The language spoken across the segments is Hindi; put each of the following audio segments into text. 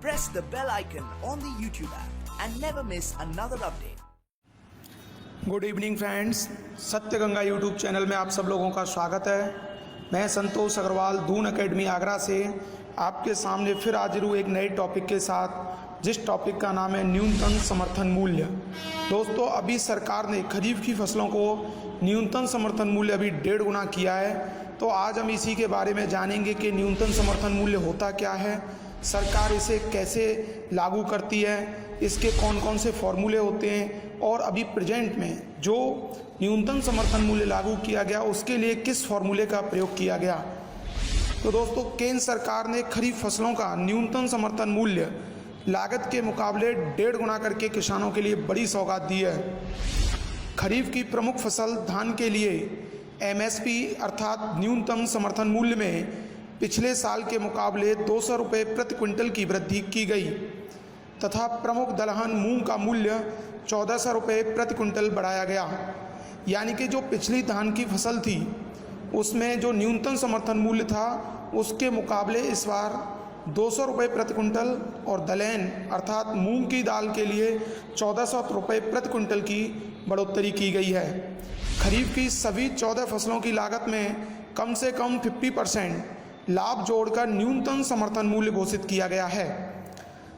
press the bell icon on the YouTube app and never miss another update. Good evening friends, सत्य गंगा यूट्यूब चैनल में आप सब लोगों का स्वागत है। मैं संतोष अग्रवाल दून एकेडमी आगरा से आपके सामने फिर हाजिर हूँ एक नए टॉपिक के साथ, जिस टॉपिक का नाम है न्यूनतम समर्थन मूल्य। दोस्तों, अभी सरकार ने खरीफ की फसलों को न्यूनतम समर्थन मूल्य अभी 1.5 गुना किया है। तो आज हम इसी के बारे में जानेंगे कि न्यूनतम समर्थन मूल्य होता क्या है, सरकार इसे कैसे लागू करती है, इसके कौन कौन से फॉर्मूले होते हैं और अभी प्रेजेंट में जो न्यूनतम समर्थन मूल्य लागू किया गया उसके लिए किस फॉर्मूले का प्रयोग किया गया। तो दोस्तों, केंद्र सरकार ने खरीफ फसलों का न्यूनतम समर्थन मूल्य लागत के मुकाबले 1.5 गुना करके किसानों के लिए बड़ी सौगात दी है। खरीफ की प्रमुख फसल धान के लिए MSP अर्थात न्यूनतम समर्थन मूल्य में पिछले साल के मुकाबले 200 रुपये प्रति क्विंटल की वृद्धि की गई तथा प्रमुख दलहन मूंग का मूल्य 1400 रुपये प्रति क्विंटल बढ़ाया गया। यानी कि जो पिछली धान की फसल थी उसमें जो न्यूनतम समर्थन मूल्य था उसके मुकाबले इस बार 200 रुपये प्रति क्विंटल और दलहन अर्थात मूंग की दाल के लिए 1400 रुपये प्रति क्विंटल की बढ़ोतरी की गई है। खरीफ की सभी 14 फसलों की लागत में कम से कम 50% लाभ जोड़कर न्यूनतम समर्थन मूल्य घोषित किया गया है।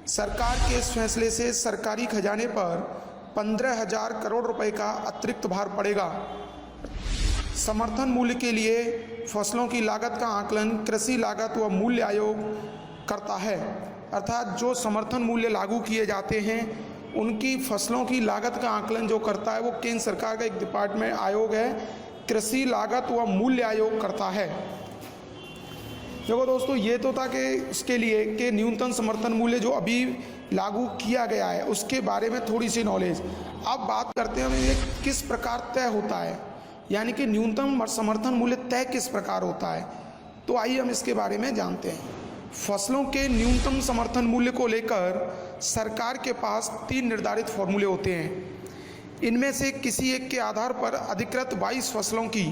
सरकार के इस फैसले से सरकारी खजाने पर 15,000 करोड़ रुपए का अतिरिक्त भार पड़ेगा। समर्थन मूल्य के लिए फसलों की लागत का आकलन कृषि लागत व मूल्य आयोग करता है। अर्थात जो समर्थन मूल्य लागू किए जाते हैं उनकी फसलों की लागत का आकलन जो करता है वो केंद्र सरकार का एक डिपार्टमेंट आयोग है, कृषि लागत व मूल्य आयोग करता है। देखो दोस्तों, ये तो था कि उसके लिए कि न्यूनतम समर्थन मूल्य जो अभी लागू किया गया है उसके बारे में थोड़ी सी नॉलेज। अब बात करते हैं ये किस प्रकार तय होता है, यानी कि न्यूनतम समर्थन मूल्य तय किस प्रकार होता है। तो आइए हम इसके बारे में जानते हैं। फसलों के न्यूनतम समर्थन मूल्य को लेकर सरकार के पास 3 निर्धारित फॉर्मूले होते हैं। इनमें से किसी एक के आधार पर अधिकृत 22 फसलों की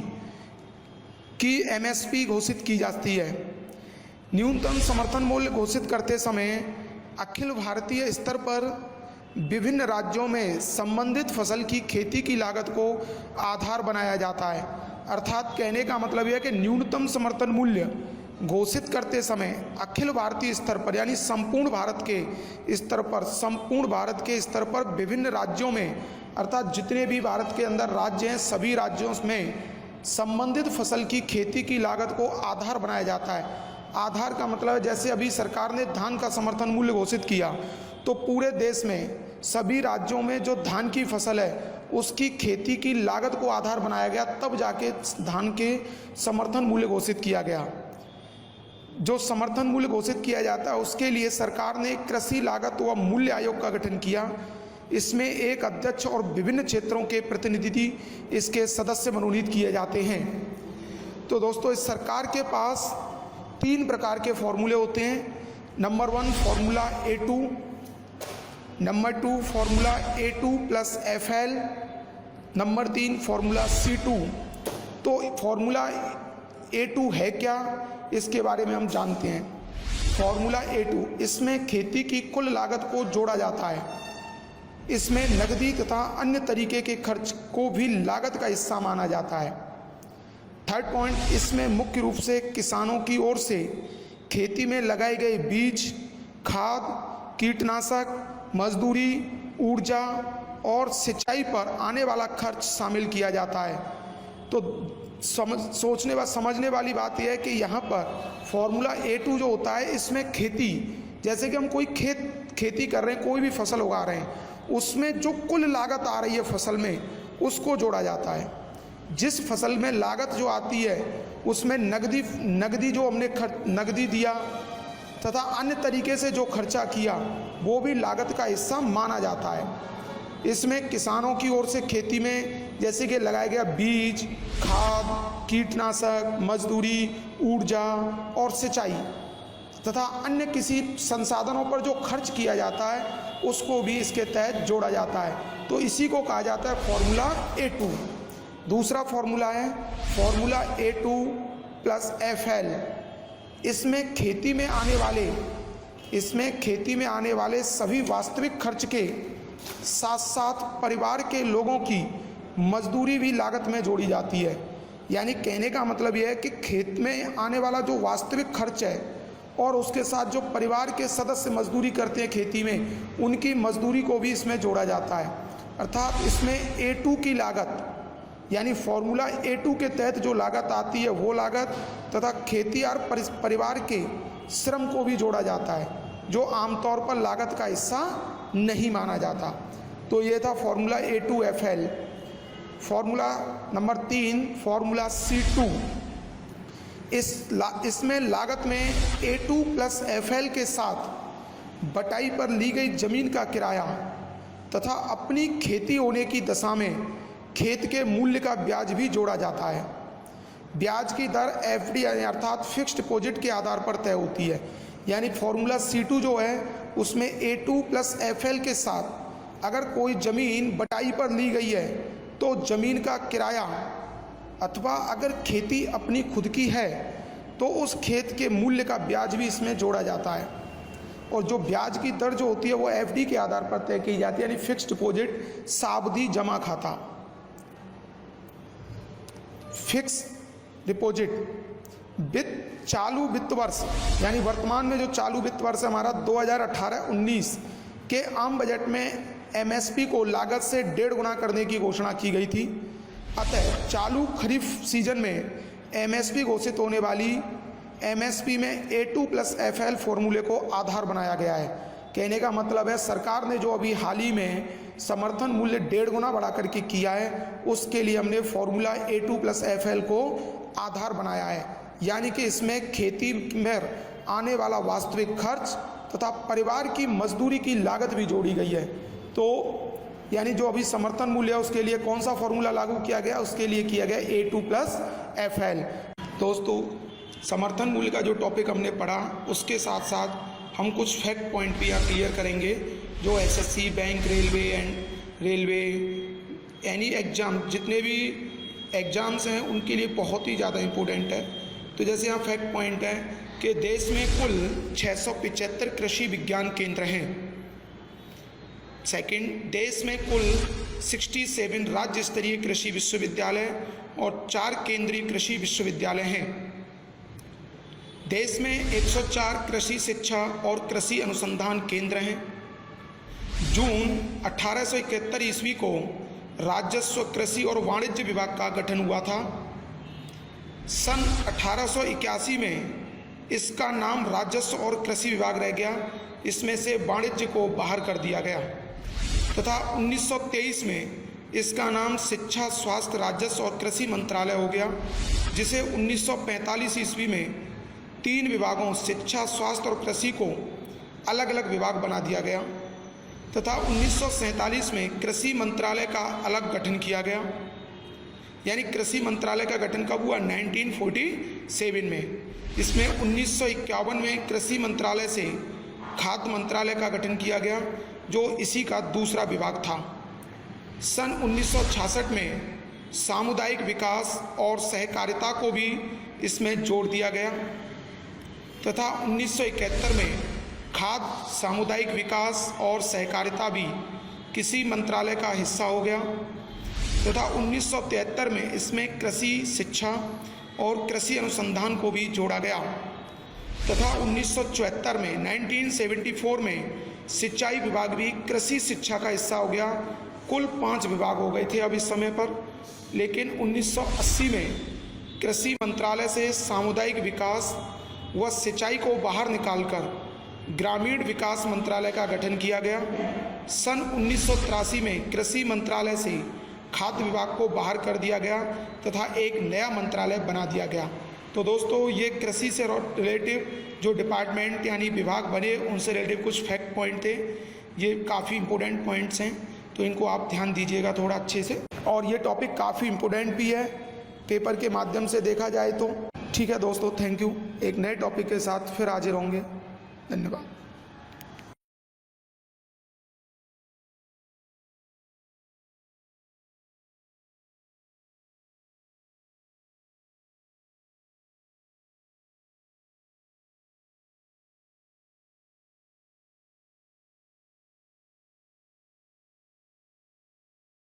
MSP घोषित की जाती है। न्यूनतम समर्थन मूल्य घोषित करते समय अखिल भारतीय स्तर पर विभिन्न राज्यों में संबंधित फसल की खेती की लागत को आधार बनाया जाता है। अर्थात कहने का मतलब यह है कि न्यूनतम समर्थन मूल्य घोषित करते समय अखिल भारतीय स्तर पर यानी संपूर्ण भारत के स्तर पर विभिन्न राज्यों में अर्थात जितने भी भारत के अंदर राज्य हैं सभी राज्यों में संबंधित फसल की खेती की लागत को आधार बनाया जाता है। आधार का मतलब है जैसे अभी सरकार ने धान का समर्थन मूल्य घोषित किया तो पूरे देश में सभी राज्यों में जो धान की फसल है उसकी खेती की लागत को आधार बनाया गया, तब जाके धान के समर्थन मूल्य घोषित किया गया। जो समर्थन मूल्य घोषित किया जाता है उसके लिए सरकार ने कृषि लागत व मूल्य आयोग का गठन किया। इसमें एक अध्यक्ष और विभिन्न क्षेत्रों के प्रतिनिधि इसके सदस्य मनोनीत किए जाते हैं। तो दोस्तों, इस सरकार के पास 3 प्रकार के फॉर्मूले होते हैं। Number 1 formula A2, number 2 formula A2 plus FL, number 3 formula C2। तो फॉर्मूला A2 है क्या, इसके बारे में हम जानते हैं। फॉर्मूला A2, इसमें खेती की कुल लागत को जोड़ा जाता है। इसमें नकदी तथा अन्य तरीके के खर्च को भी लागत का हिस्सा माना जाता है। थर्ड पॉइंट, इसमें मुख्य रूप से किसानों की ओर से खेती में लगाए गए बीज, खाद, कीटनाशक, मजदूरी, ऊर्जा और सिंचाई पर आने वाला खर्च शामिल किया जाता है। तो समझने वाली बात यह है कि यहाँ पर फॉर्मूला A2 जो होता है इसमें खेती, जैसे कि हम कोई खेती कर रहे हैं, कोई भी फसल उगा रहे हैं, उसमें जो कुल लागत आ रही है फसल में उसको जोड़ा जाता है। जिस फसल में लागत जो आती है उसमें नगदी जो हमने नगदी दिया तथा अन्य तरीके से जो खर्चा किया वो भी लागत का हिस्सा माना जाता है। इसमें किसानों की ओर से खेती में जैसे कि लगाया गया बीज, खाद, कीटनाशक, मजदूरी, ऊर्जा और सिंचाई तथा अन्य किसी संसाधनों पर जो खर्च किया जाता है उसको भी इसके तहत जोड़ा जाता है। तो इसी को कहा जाता है फॉर्मूला A2। दूसरा फॉर्मूला है फॉर्मूला A2 प्लस FL। इसमें खेती में आने वाले इसमें खेती में आने वाले सभी वास्तविक खर्च के साथ साथ परिवार के लोगों की मजदूरी भी लागत में जोड़ी जाती है। यानी कहने का मतलब यह है कि खेत में आने वाला जो वास्तविक खर्च है और उसके साथ जो परिवार के सदस्य मजदूरी करते हैं खेती में, उनकी मजदूरी को भी इसमें जोड़ा जाता है। अर्थात इसमें A2 की लागत यानी फॉर्मूला A2 के तहत जो लागत आती है वो लागत तथा खेतीहर परिवार के श्रम को भी जोड़ा जाता है, जो आमतौर पर लागत का हिस्सा नहीं माना जाता। तो ये था formula A2FL। Formula number 3 formula C2। इसमें लागत में A2 प्लस FL के साथ बटाई पर ली गई जमीन का किराया तथा अपनी खेती होने की दशा में खेत के मूल्य का ब्याज भी जोड़ा जाता है। ब्याज की दर FD अर्थात फिक्स्ड डिपॉजिट के आधार पर तय होती है। यानी फॉर्मूला C2 जो है उसमें A2 प्लस FL के साथ अगर कोई ज़मीन बटाई पर ली गई है तो ज़मीन का किराया अथवा अगर खेती अपनी खुद की है तो उस खेत के मूल्य का ब्याज भी इसमें जोड़ा जाता है। और जो ब्याज की दर जो होती है वो FD के आधार पर तय की जाती है, यानी फिक्स्ड डिपॉजिट सावधि जमा खाता। फिक्स डिपॉजिट चालू वित्त वर्ष यानी वर्तमान में जो चालू वित्त वर्ष है हमारा 2018-19 के आम बजट में MSP को लागत से 1.5 गुना करने की घोषणा की गई थी। अतः चालू खरीफ सीजन में MSP घोषित होने वाली MSP में A2 प्लस FL फॉर्मूले को आधार बनाया गया है। कहने का मतलब है सरकार ने जो अभी हाल ही में समर्थन मूल्य 1.5 गुना बढ़ा करके किया है उसके लिए हमने फॉर्मूला A2 प्लस FL को आधार बनाया है। यानी कि इसमें खेती में आने वाला वास्तविक खर्च तथा परिवार की मजदूरी की लागत भी जोड़ी गई है। तो यानी जो अभी समर्थन मूल्य है उसके लिए कौन सा फॉर्मूला लागू किया गया, उसके लिए किया गया A2 प्लस FL। दोस्तों समर्थन मूल्य का जो टॉपिक हमने पढ़ा उसके साथ साथ हम कुछ फैक्ट पॉइंट भी यहाँ क्लियर करेंगे जो SSC, bank, railway any exam जितने भी एग्ज़ाम्स हैं उनके लिए बहुत ही ज़्यादा इम्पोर्टेंट है। तो जैसे यहाँ फैक्ट पॉइंट है कि देश में कुल 675 कृषि विज्ञान केंद्र हैं। सेकंड, देश में कुल 67 राज्य स्तरीय कृषि विश्वविद्यालय और 4 केंद्रीय कृषि विश्वविद्यालय हैं। देश में 104 कृषि शिक्षा और कृषि अनुसंधान केंद्र हैं। जून 1871 ईस्वी को राजस्व, कृषि और वाणिज्य विभाग का गठन हुआ था। सन 1881 में इसका नाम राजस्व और कृषि विभाग रह गया, इसमें से वाणिज्य को बाहर कर दिया गया तथा 1923 में इसका नाम शिक्षा, स्वास्थ्य, राजस्व और कृषि मंत्रालय हो गया, जिसे 1945 ईस्वी में 3 विभागों शिक्षा, स्वास्थ्य और कृषि को अलग अलग विभाग बना दिया गया तथा 1947 में कृषि मंत्रालय का अलग गठन किया गया। यानी कृषि मंत्रालय का गठन कब हुआ? 1947 में। इसमें 1951 में कृषि मंत्रालय से खाद्य मंत्रालय का गठन किया गया जो इसी का दूसरा विभाग था। सन 1966 में सामुदायिक विकास और सहकारिता को भी इसमें जोड़ दिया गया तथा 1971 में खाद्य, सामुदायिक विकास और सहकारिता भी किसी मंत्रालय का हिस्सा हो गया तथा 1973 में इसमें कृषि शिक्षा और कृषि अनुसंधान को भी जोड़ा गया तथा 1974 में 1974 में सिंचाई विभाग भी कृषि शिक्षा का हिस्सा हो गया। कुल 5 विभाग हो गए थे अब इस समय पर, लेकिन 1980 में कृषि मंत्रालय से सामुदायिक विकास व सिंचाई को बाहर निकालकर ग्रामीण विकास मंत्रालय का गठन किया गया। सन 1983 में कृषि मंत्रालय से खाद्य विभाग को बाहर कर दिया गया तथा एक नया मंत्रालय बना दिया गया। तो दोस्तों ये कृषि से रिलेटिव जो डिपार्टमेंट यानी विभाग बने उनसे रिलेटिव कुछ फैक्ट पॉइंट थे। ये काफ़ी इंपॉर्टेंट पॉइंट्स हैं तो इनको आप ध्यान दीजिएगा थोड़ा अच्छे से। और ये टॉपिक काफ़ी इंपॉर्टेंट भी है पेपर के माध्यम से देखा जाए तो। ठीक है दोस्तों, थैंक यू। एक नए टॉपिक के साथ फिर हाजिर होंगे। धन्यवाद।